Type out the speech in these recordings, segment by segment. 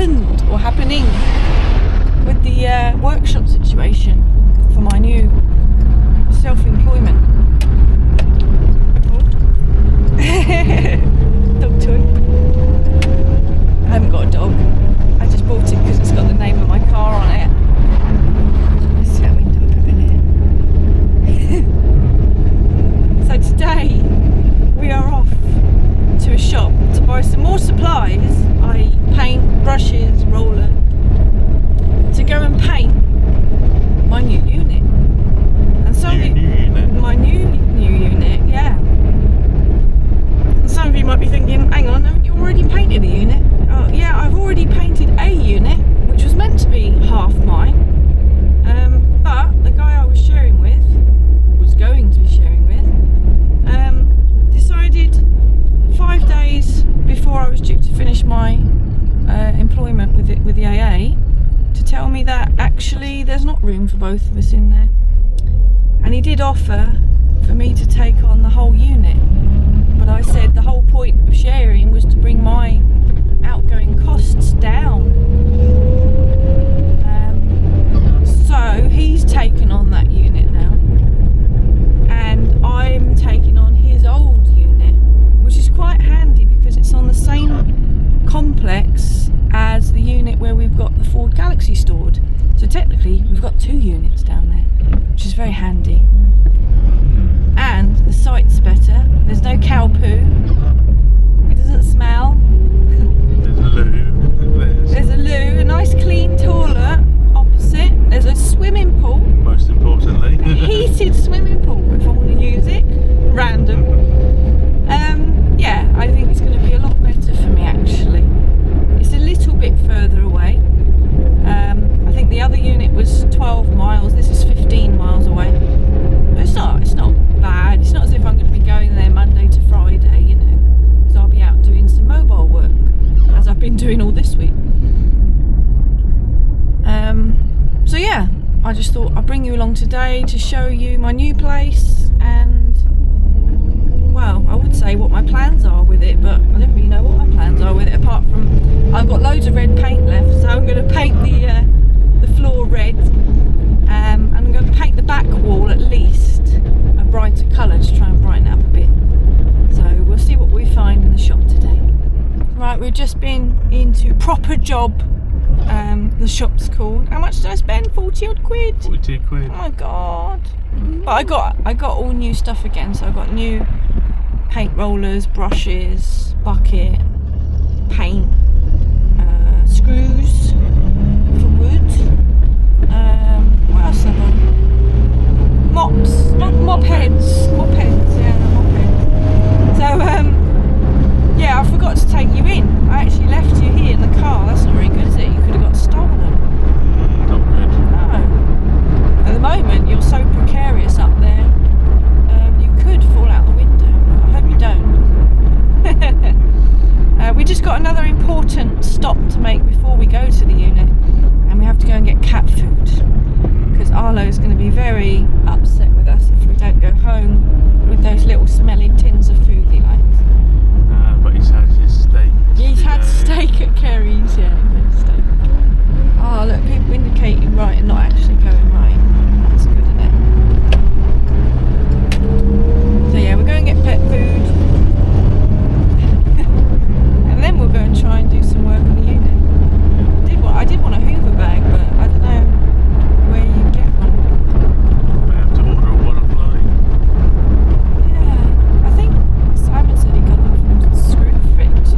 happened or happening with the workshop situation for my new self-employment. Dog toy. I haven't got a dog. I just bought it because it's got the name of my car on it. Let's see that window up a minute. So today we are off to a shop to buy some more supplies, i.e. paint, brushes, roller, to go and paint my new unit. And some of you, my new unit, yeah. And some of you might be thinking, hang on, haven't you already painted a unit? Oh yeah, I've already painted a unit, which was meant to be half mine. But the guy I was sharing with, was going to be sharing with, decided 5 days before I was due to finish my employment with the AA to tell me that actually there's not room for both of us in there. And he did offer for me to take on the whole unit, but I said the whole point of sharing was to bring my outgoing costs down. So he's taken on that unit now, and I'm taking on his old unit, which is quite handy because it's on the same complex as the unit where we've got the Ford Galaxie stored. So technically we've got 2 units down there, which is very handy. And the site's better. There's no cow poo. It doesn't smell. There's a loo. There's a loo, a nice clean toilet opposite. There's a swimming pool. Most importantly. A heated swimming pool if I want to use it. Random. Yeah, I think it's going to be a lot better for me actually. It's a little bit further away. I think the other unit was 12 miles. This is 15 miles away. But it's not bad. It's not as if I'm going to be going there Monday to Friday, you know, because I'll be out doing some mobile work, as I've been doing all this week. So yeah, I just thought I'd bring you along today to show you my new place and, well, I would say what my plans are with it, but I don't really know what my plans are with it, apart from I've got loads of red paint left, so I'm going to paint the floor red, and I'm going to paint the back wall at least a brighter colour to try and brighten it up a bit. So we'll see what we find in the shop today. Right, we've just been into Proper Job, the shop's called. How much did I spend? 40 odd quid? 42 quid. Oh my god. But I got all new stuff again, so I got new paint rollers, brushes, bucket, paint, screws for wood. What else have I got? Mops, mop heads, yeah, mop heads. So yeah, I forgot to take you in. I actually left you here in the car. That's not very good, is it? You could have got stolen. Not good. No. At the moment, you're so precarious up there. You could fall out the window, but I hope you don't. We just got another important stop to make before we go to the unit, and we have to go and get cat food because Arlo's going to be very upset with us if we don't go home with those little smelly tins of food he likes. But he's had his steak. He's had steak at Kerry's, yeah, he had steak. Oh look, people indicating right and not actually going right. That's good, isn't it? So yeah, we're going to get pet food. And then we'll go and try and do some work on the unit. I did want a Hoover bag, but I don't know where you get one. We have to order one offline. Yeah, I think Simon said he got them from Screwfix.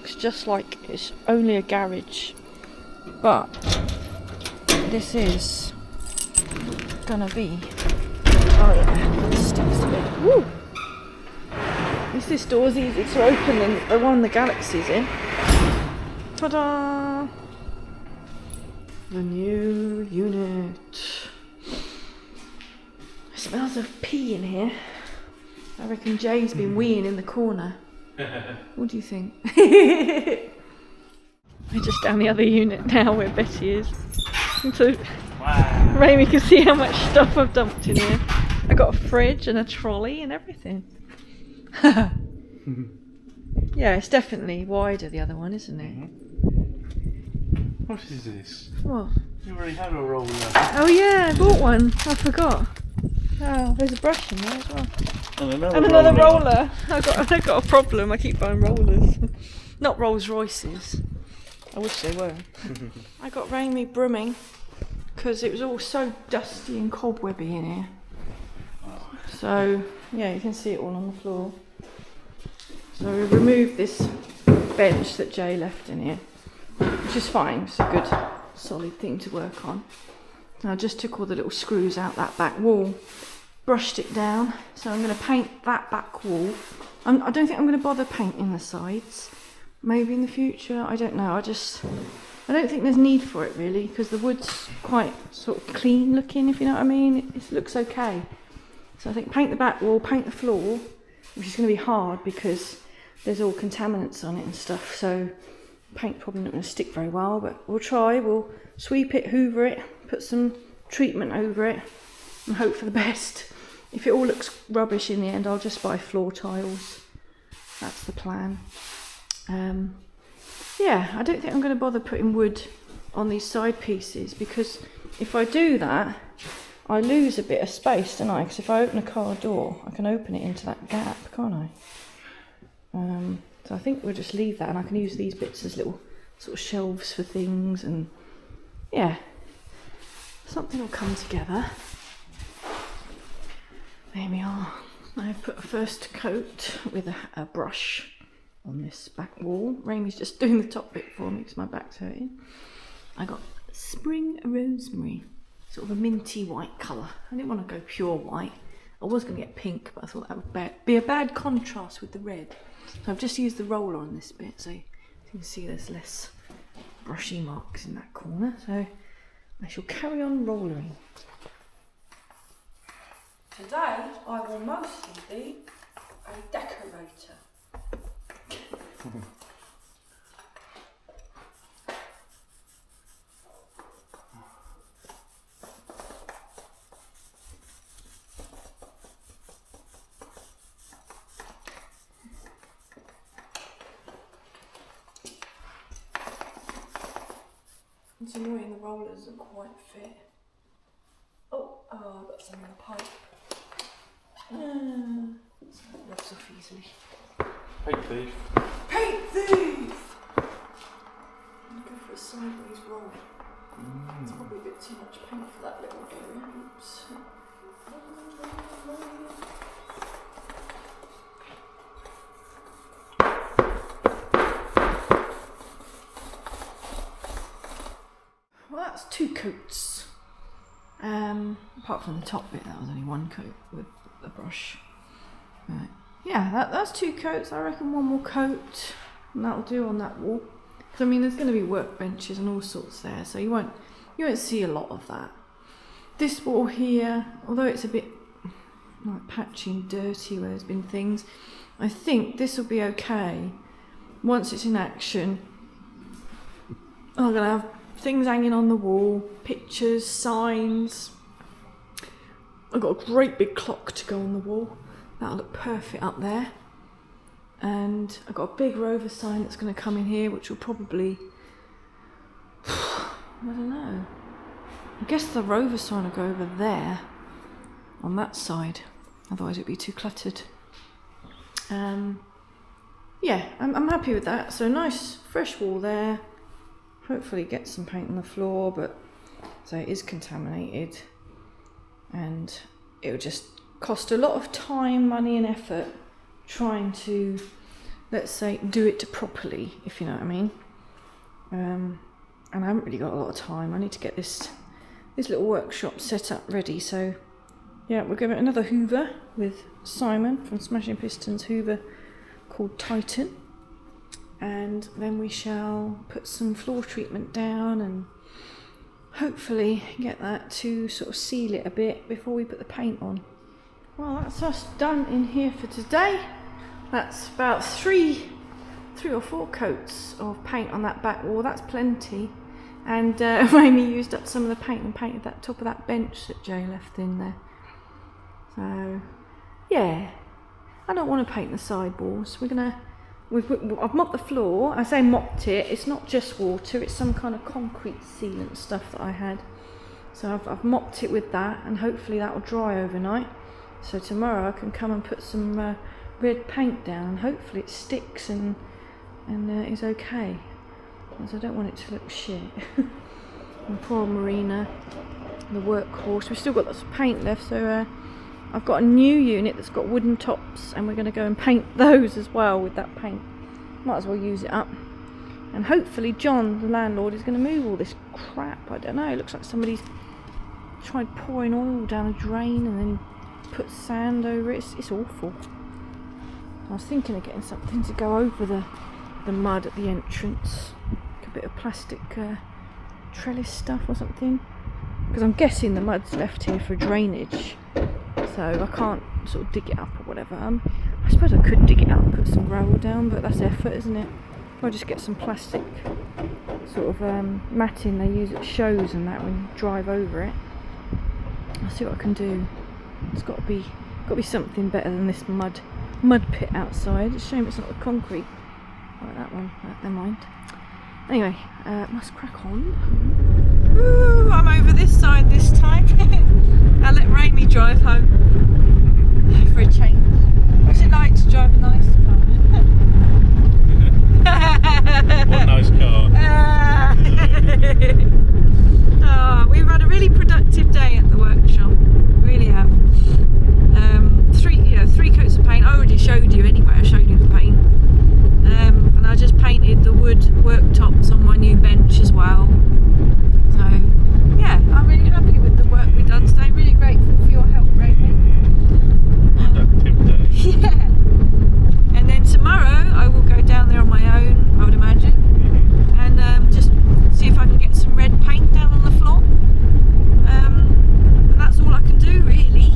looks just like it's only a garage, but this is gonna be. Oh yeah, it sticks a bit. Woo! At least this door's easy to open than the one the Galaxie's in. Ta-da! The new unit. It smells of pee in here. I reckon Jay's been weeing in the corner. What do you think? We're just down the other unit now where Betty is. So Rami can see how much stuff I've dumped in here. I got a fridge and a trolley and everything. Yeah, it's definitely wider, the other one, isn't it? What is this? What? You already had a roller. Oh yeah, I bought one. I forgot. Oh, there's a brush in there as well. And another roller. I got a problem. I keep buying rollers. Not Rolls Royces. I wish they were. I got Rami brooming because it was all so dusty and cobwebby in here. So yeah, you can see it all on the floor. So we removed this bench that Jay left in here, which is fine. It's a good solid thing to work on. And I just took all the little screws out that back wall, brushed it down. So I'm going to paint that back wall. I don't think I'm going to bother painting the sides. Maybe in the future, I don't know. I don't think there's need for it really, because the wood's quite sort of clean looking, if you know what I mean. It looks okay. So I think paint the back wall, paint the floor, which is going to be hard because there's all contaminants on it and stuff. So paint probably not going to stick very well, but we'll try. We'll sweep it, hoover it, put some treatment over it and hope for the best. If it all looks rubbish in the end, I'll just buy floor tiles. That's the plan. Yeah, I don't think I'm going to bother putting wood on these side pieces, because if I do that, I lose a bit of space, don't I? Because if I open a car door, I can open it into that gap, can't I? So I think we'll just leave that, and I can use these bits as little sort of shelves for things, and yeah, something will come together. There we are. I've put a first coat with a brush on this back wall. Rami's just doing the top bit for me because my back's hurting. I got spring rosemary, sort of a minty white colour. I didn't want to go pure white. I was going to get pink, but I thought that would be a bad contrast with the red. So I've just used the roller on this bit, so you can see there's less brushy marks in that corner. So I shall carry on rollering. Today I will mostly be a decorator. It's annoying, the rollers don't quite fit. Oh, I've got some in the pipe. So that rubs off easily. Paint thief. Paint thief! I'm going to go for a sideways roll. It's probably a bit too much paint for that little area. Oops. Well, that's 2 coats. Apart from the top bit, that was only 1 coat with the brush. Right. Yeah, that's 2 coats. I reckon 1 more coat, and that'll do on that wall. Because I mean, there's going to be workbenches and all sorts there, so you won't see a lot of that. This wall here, although it's a bit like patchy and dirty where there's been things, I think this will be okay once it's in action. I'm going to have things hanging on the wall, pictures, signs. I've got a great big clock to go on the wall. That'll look perfect up there. And I've got a big Rover sign that's going to come in here, which will probably, I don't know. I guess the Rover sign will go over there on that side. Otherwise it'd be too cluttered. Yeah, I'm happy with that. So nice fresh wall there. Hopefully get some paint on the floor, but so it is contaminated, and it would just cost a lot of time, money and effort trying to let's say, do it properly, if you know what I mean. And I haven't really got a lot of time. I need to get this little workshop set up ready. So yeah, we'll give it another hoover with Simon from Smashing Pistons hoover called Titan, and then we shall put some floor treatment down and hopefully get that to sort of seal it a bit before we put the paint on. Well, that's us done in here for today. That's about three or four coats of paint on that back wall. That's plenty. And Amy used up some of the paint and painted that top of that bench that Jay left in there. So yeah, I don't want to paint the sideboards. I've mopped the floor. I say mopped it, it's not just water, it's some kind of concrete sealant stuff that I had. So I've mopped it with that, and hopefully that will dry overnight. So tomorrow I can come and put some red paint down, and hopefully it sticks and is okay. Because I don't want it to look shit. And poor Marina, the workhorse. We've still got lots of paint left, so I've got a new unit that's got wooden tops, and we're going to go and paint those as well with that paint. Might as well use it up. And hopefully John, the landlord, is going to move all this crap. I don't know, it looks like somebody's tried pouring oil down a drain and then put sand over it. It's awful. I was thinking of getting something to go over the mud at the entrance. Like a bit of plastic trellis stuff or something. Because I'm guessing the mud's left here for drainage. So I can't sort of dig it up or whatever. I suppose I could dig it up and put some gravel down, but that's effort, isn't it? I'll just get some plastic sort of matting they use at shows and that when you drive over it. I'll see what I can do. It's got to be something better than this mud pit outside. It's a shame it's not the concrete. Like that one, never mind. Anyway, must crack on. Ooh, I'm over this side this time. I'll let Raimi drive home for a change. What's it like to drive a nice car? What a nice car. Oh, we've had a really productive day at the workshop. We really have. Three coats of paint. I already showed you anyway. I showed you the paint. And I just painted the wood worktops on my new bench as well. So yeah, I'm really happy with the work we've done today. Really grateful for your help, Raimi. Productive day. Yeah. And then tomorrow I will go down there on my own, I would imagine, and just see if I can get some red paint down on the floor. And that's all I can do really,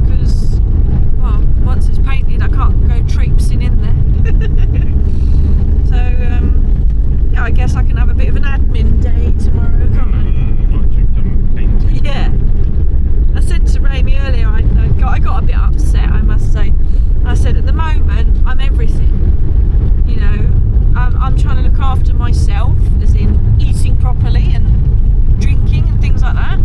because well, once it's painted I can't go traipsing in there. So yeah, I guess I can have a bit of an admin day tomorrow, can't I? Yeah. I said to Raimi earlier, I got a bit upset, I must say. I said at the moment I'm everything. You know, I'm trying to look after myself, as in eating properly and drinking and things like that.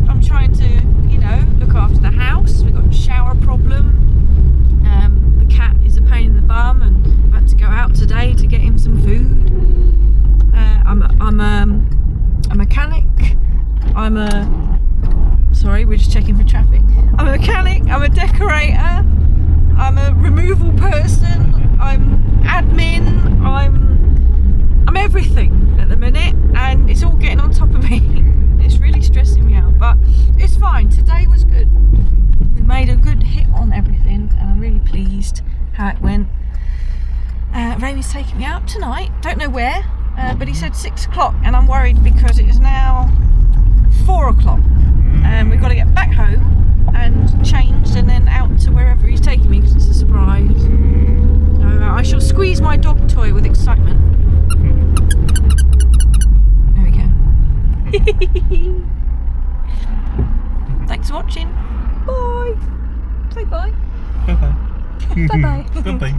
I'm trying to, you know, look after the house. We've got a shower problem. The cat is a pain in the bum, and I've had to go out today to get him some food. I'm a mechanic. Sorry, we're just checking for traffic. I'm a mechanic, I'm a decorator, I'm a removal person, I'm admin, I'm everything at the minute, and it's all getting on top of me. It's really stressing me out, but it's fine. Today was good. We made a good hit on everything, and I'm really pleased how it went. Raimi's taking me out tonight, don't know where, but he said 6 o'clock, and I'm worried because it is now 4 o'clock. And we've got to get back home and changed and then out to wherever he's taking me because it's a surprise. So I shall squeeze my dog toy with excitement. There we go. Thanks for watching. Bye. Say bye. Bye bye. Bye bye. Bye bye.